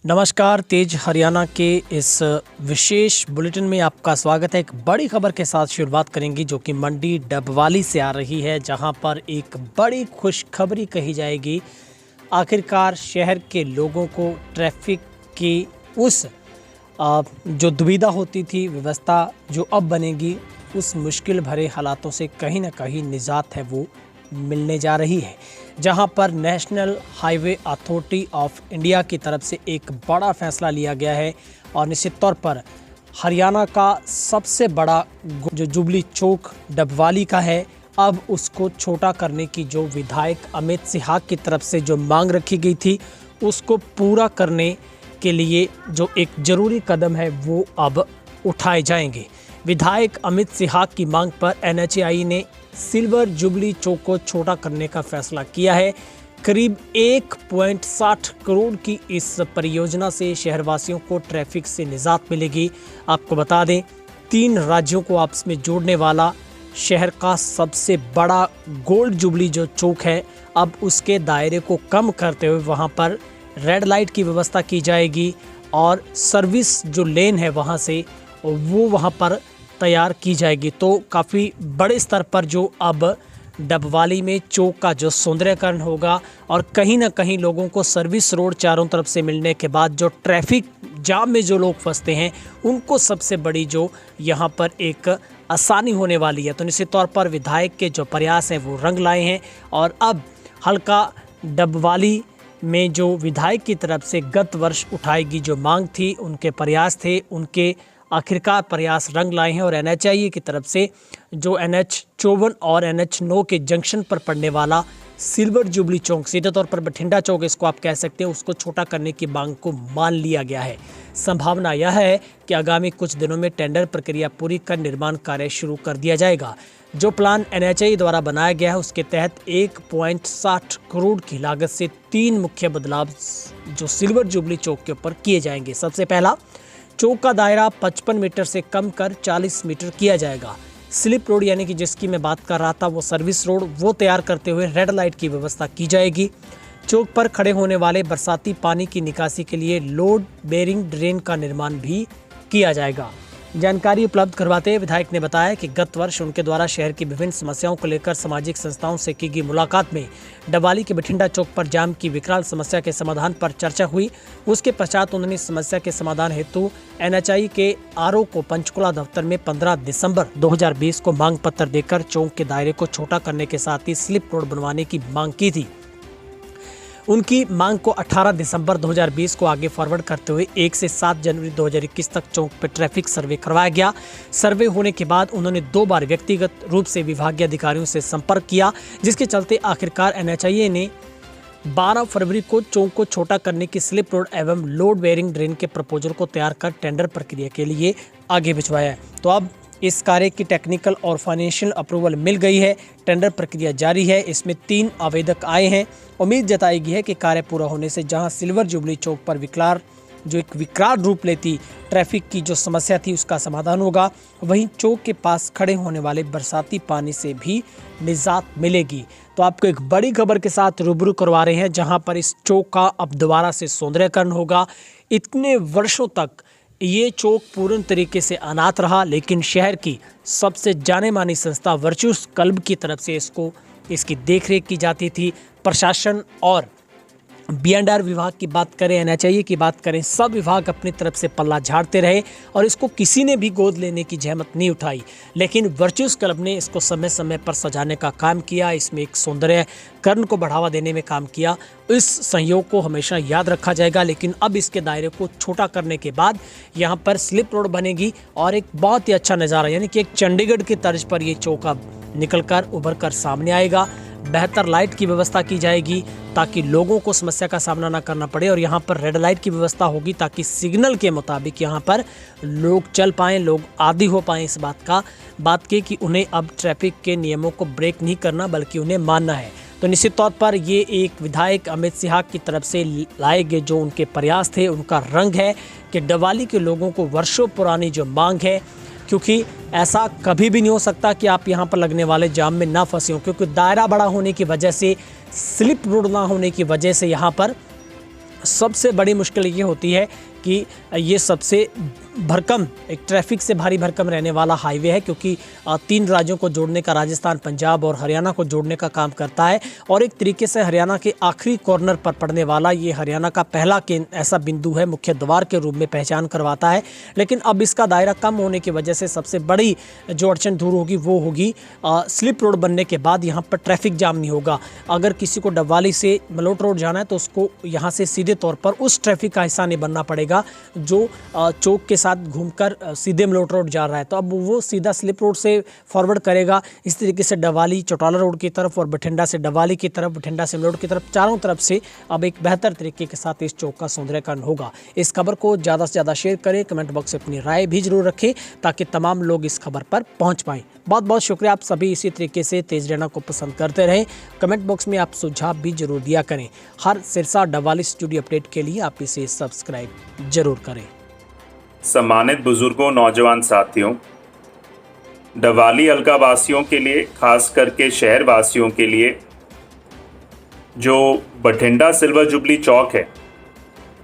नमस्कार, तेज हरियाणा के इस विशेष बुलेटिन में आपका स्वागत है। एक बड़ी खबर के साथ शुरुआत करेंगे जो कि मंडी डबवाली से आ रही है, जहां पर एक बड़ी खुशखबरी कही जाएगी। आखिरकार शहर के लोगों को ट्रैफिक की उस जो दुविधा होती थी, व्यवस्था जो अब बनेगी, उस मुश्किल भरे हालातों से कहीं ना कहीं निजात है वो मिलने जा रही है। जहां पर national highway authority of India की तरफ से एक बड़ा फैसला लिया गया है और निश्चित तौर पर हरियाणा का सबसे बड़ा जो जुबली चौक डबवाली का है, अब उसको छोटा करने की जो विधायक अमित सिहाग की तरफ से जो मांग रखी गई थी, उसको पूरा करने के लिए जो एक जरूरी कदम है वो अब उठाए जाएंगे। विधायक अमित सिहाग की मांग पर एनएचएआई ने सिल्वर जुबली चौक को छोटा करने का फैसला किया है। करीब 1.60 करोड़ की इस परियोजना से शहरवासियों को ट्रैफिक से निजात मिलेगी। आपको बता दें, 3 राज्यों को आपस में जोड़ने वाला शहर का सबसे बड़ा गोल्ड जुबली जो चौक है, अब उसके दायरे को कम करते हुए वहां पर रेड लाइट की व्यवस्था की जाएगी और सर्विस जो लेन है वहां से वो वहां पर तैयार की जाएगी। तो काफ़ी बड़े स्तर पर जो अब डबवाली में चौक का जो सौंदर्यकरण होगा और कहीं ना कहीं लोगों को सर्विस रोड चारों तरफ से मिलने के बाद जो ट्रैफिक जाम में जो लोग फंसते हैं, उनको सबसे बड़ी जो यहाँ पर एक आसानी होने वाली है। तो निश्चित तौर पर विधायक के जो प्रयास हैं वो रंग लाए हैं और अब हल्का डबवाली में जो विधायक की तरफ से गत वर्ष उठाएगी जो मांग थी, उनके प्रयास थे, उनके आखिरकार प्रयास रंग लाए हैं और एनएचएआई की तरफ से जो NH-54 और NH-9 के जंक्शन पर पड़ने वाला सिल्वर जुबली चौक, सीधे तौर पर बठिंडा चौक इसको आप कह सकते हैं, उसको छोटा करने की मांग को मान लिया गया है। संभावना यह है कि आगामी कुछ दिनों में टेंडर प्रक्रिया पूरी कर निर्माण कार्य शुरू कर दिया जाएगा। जो प्लान एनएचएआई द्वारा बनाया गया है उसके तहत 1.60 करोड़ की लागत से 3 मुख्य बदलाव जो सिल्वर जुबली चौक के ऊपर किए जाएंगे। सबसे पहला, चौक का दायरा 55 मीटर से कम कर 40 मीटर किया जाएगा। स्लिप रोड यानी कि जिसकी मैं बात कर रहा था, वो सर्विस रोड, वो तैयार करते हुए रेड लाइट की व्यवस्था की जाएगी। चौक पर खड़े होने वाले बरसाती पानी की निकासी के लिए लोड बेरिंग ड्रेन का निर्माण भी किया जाएगा। जानकारी उपलब्ध करवाते हुए विधायक ने बताया कि गत वर्ष उनके द्वारा शहर की विभिन्न समस्याओं को लेकर सामाजिक संस्थाओं से की गई मुलाकात में डबवाली के बठिंडा चौक पर जाम की विकराल समस्या के समाधान पर चर्चा हुई। उसके पश्चात उन्होंने इस समस्या के समाधान हेतु एनएचएआई के आरओ को पंचकुला दफ्तर में 15 दिसंबर 2020 को मांग पत्र देकर चौक के दायरे को छोटा करने के साथ ही स्लिप रोड बनवाने की मांग की थी। उनकी मांग को 18 दिसंबर 2020 को आगे फॉरवर्ड करते हुए 1 से 7 जनवरी 2021 तक चौक पर ट्रैफिक सर्वे करवाया गया। सर्वे होने के बाद उन्होंने 2 बार व्यक्तिगत रूप से विभागीय अधिकारियों से संपर्क किया, जिसके चलते आखिरकार एनएचएआई ने 12 फरवरी को चौक को छोटा करने की स्लिप रोड एवं लोड बेरिंग ड्रेन के प्रपोजल को तैयार कर टेंडर प्रक्रिया के लिए आगे भिजवाया है। तो अब इस कार्य की टेक्निकल और फाइनेंशियल अप्रूवल मिल गई है। टेंडर प्रक्रिया जारी है। इसमें 3 आवेदक आए हैं। उम्मीद जताई गई है कि कार्य पूरा होने से जहां सिल्वर जुबली चौक पर एक विकराल रूप लेती ट्रैफिक की जो समस्या थी उसका समाधान होगा, वहीं चौक के पास खड़े होने वाले बरसाती पानी से भी निजात मिलेगी। तो आपको एक बड़ी खबर के साथ रूबरू करवा रहे हैं, जहां पर इस चौक का अब दोबारा से सौंदर्यकरण होगा। इतने वर्षों तक ये चौक पूर्ण तरीके से अनाथ रहा, लेकिन शहर की सबसे जाने मानी संस्था वर्चुअस क्लब की तरफ से इसकी देखरेख की जाती थी। प्रशासन और B&R विभाग की बात करें, एनएचएआई की बात करें, सब विभाग अपनी तरफ से पल्ला झाड़ते रहे और इसको किसी ने भी गोद लेने की जहमत नहीं उठाई। लेकिन वर्चुअस क्लब ने इसको समय समय पर सजाने का काम किया, इसमें एक सौंदर्यकरण को बढ़ावा देने में काम किया। इस सहयोग को हमेशा याद रखा जाएगा। लेकिन अब इसके दायरे को छोटा करने के बाद यहाँ पर स्लिप रोड बनेगी और एक बहुत ही अच्छा नज़ारा, यानी कि एक चंडीगढ़ की तर्ज पर ये चौक अब निकल कर उभर कर सामने आएगा। बेहतर लाइट की व्यवस्था की जाएगी ताकि लोगों को समस्या का सामना ना करना पड़े और यहाँ पर रेड लाइट की व्यवस्था होगी ताकि सिग्नल के मुताबिक यहाँ पर लोग चल पाएँ, लोग आदी हो पाएँ इस बात की कि उन्हें अब ट्रैफिक के नियमों को ब्रेक नहीं करना बल्कि उन्हें मानना है। तो निश्चित तौर पर ये एक विधायक अमित सिहाग की तरफ से लाए गए जो उनके प्रयास थे, उनका रंग है कि डबवाली के लोगों को वर्षों पुरानी जो मांग है, क्योंकि ऐसा कभी भी नहीं हो सकता कि आप यहाँ पर लगने वाले जाम में ना फंसे हो, क्योंकि दायरा बड़ा होने की वजह से, स्लिप रोड ना होने की वजह से यहाँ पर सबसे बड़ी मुश्किल ये होती है कि ये सबसे भरकम एक ट्रैफिक से भारी भरकम रहने वाला हाईवे है, क्योंकि 3 राज्यों को जोड़ने का, राजस्थान, पंजाब और हरियाणा को जोड़ने का काम करता है। और एक तरीके से हरियाणा के आखिरी कॉर्नर पर पड़ने वाला ये हरियाणा का पहला ऐसा बिंदु है, मुख्य द्वार के रूप में पहचान करवाता है। लेकिन अब इसका दायरा कम होने की वजह से सबसे बड़ी जो अड़चन दूर होगी वो होगी स्लिप रोड बनने के बाद यहाँ पर ट्रैफिक जाम नहीं होगा। अगर किसी को डबवाली से मलोट रोड जाना है तो उसको यहाँ से सीधे तौर पर उस ट्रैफिक का हिस्सा नहीं बनना पड़ेगा जो चौक के साथ घूमकर सीधे मलोट रोड जा रहा है। तो अब वो सीधा स्लिप रोड से फॉरवर्ड करेगा। इस तरीके से डबवाली चौटाला रोड की तरफ और बठिंडा से डबवाली की तरफ, बठिंडा से मलोट की तरफ, चारों तरफ से अब एक बेहतर तरीके के साथ इस चौक का सौंदर्यकरण होगा। इस खबर को ज़्यादा से ज़्यादा शेयर करें, कमेंट बॉक्स में अपनी राय भी जरूर रखें ताकि तमाम लोग इस खबर पर पहुँच पाएँ। बहुत बहुत शुक्रिया। आप सभी इसी तरीके से तेज रहना को पसंद करते रहें। कमेंट बॉक्स में आप सुझाव भी जरूर दिया करें। हर सिरसा डबवाली स्टूडियो अपडेट के लिए आप इसे सब्सक्राइब जरूर करें। सम्मानित बुजुर्गों, नौजवान साथियों, डबवाली हल्का वासियों के लिए, खास करके शहर वासियों के लिए, जो बठिंडा सिल्वर जुबली चौक है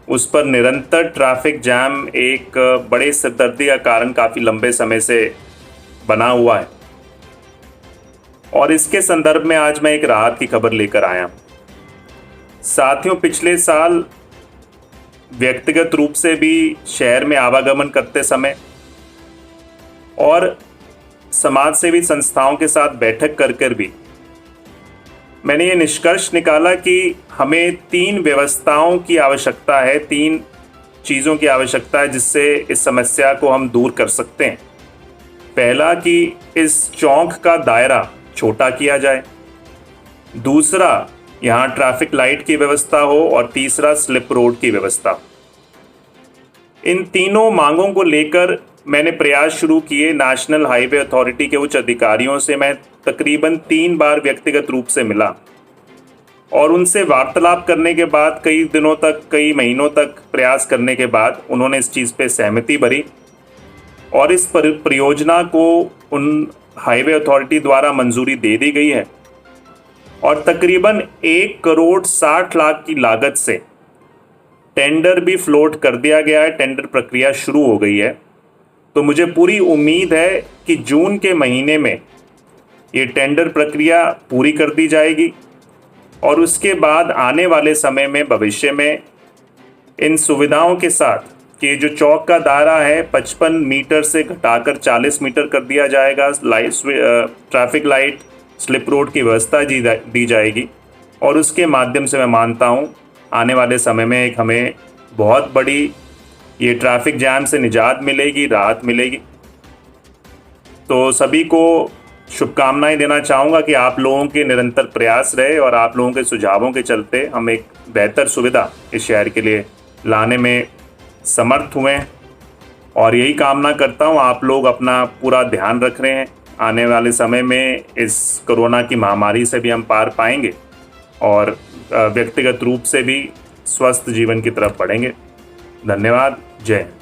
उस पर निरंतर ट्रैफिक जैम एक बड़े सिरदर्दी का कारण काफ़ी लंबे समय से बना हुआ है। और इसके संदर्भ में आज मैं एक राहत की खबर लेकर आया। साथियों, पिछले साल व्यक्तिगत रूप से भी शहर में आवागमन करते समय और समाज सेवी संस्थाओं के साथ बैठक कर भी मैंने ये निष्कर्ष निकाला कि हमें 3 व्यवस्थाओं की आवश्यकता है, 3 चीज़ों की आवश्यकता है जिससे इस समस्या को हम दूर कर सकते हैं। पहला कि इस चौक का दायरा छोटा किया जाए, दूसरा यहाँ ट्रैफिक लाइट की व्यवस्था हो और तीसरा स्लिप रोड की व्यवस्था। इन तीनों मांगों को लेकर मैंने प्रयास शुरू किए। नेशनल हाईवे अथॉरिटी के उच्च अधिकारियों से मैं तकरीबन 3 बार व्यक्तिगत रूप से मिला और उनसे वार्तालाप करने के बाद कई दिनों तक, कई महीनों तक प्रयास करने के बाद उन्होंने इस चीज़ पे सहमति भरी और इस परियोजना को उन हाईवे अथॉरिटी द्वारा मंजूरी दे दी गई है और तकरीबन 1 करोड़ 60 लाख की लागत से टेंडर भी फ्लोट कर दिया गया है। टेंडर प्रक्रिया शुरू हो गई है। तो मुझे पूरी उम्मीद है कि जून के महीने में ये टेंडर प्रक्रिया पूरी कर दी जाएगी और उसके बाद आने वाले समय में, भविष्य में, इन सुविधाओं के साथ कि जो चौक का दायरा है 55 मीटर से घटाकर 40 मीटर कर दिया जाएगा, ट्रैफिक लाइट, स्लिप रोड की व्यवस्था दी जाएगी और उसके माध्यम से मैं मानता हूँ आने वाले समय में एक हमें बहुत बड़ी ये ट्रैफिक जैम से निजात मिलेगी, राहत मिलेगी। तो सभी को शुभकामनाएं देना चाहूँगा कि आप लोगों के निरंतर प्रयास रहे और आप लोगों के सुझावों के चलते हम एक बेहतर सुविधा इस शहर के लिए लाने में समर्थ हुए हैं और यही कामना करता हूँ आप लोग अपना पूरा ध्यान रख रहे हैं। आने वाले समय में इस कोरोना की महामारी से भी हम पार पाएंगे और व्यक्तिगत रूप से भी स्वस्थ जीवन की तरफ बढ़ेंगे। धन्यवाद। जय हिंद।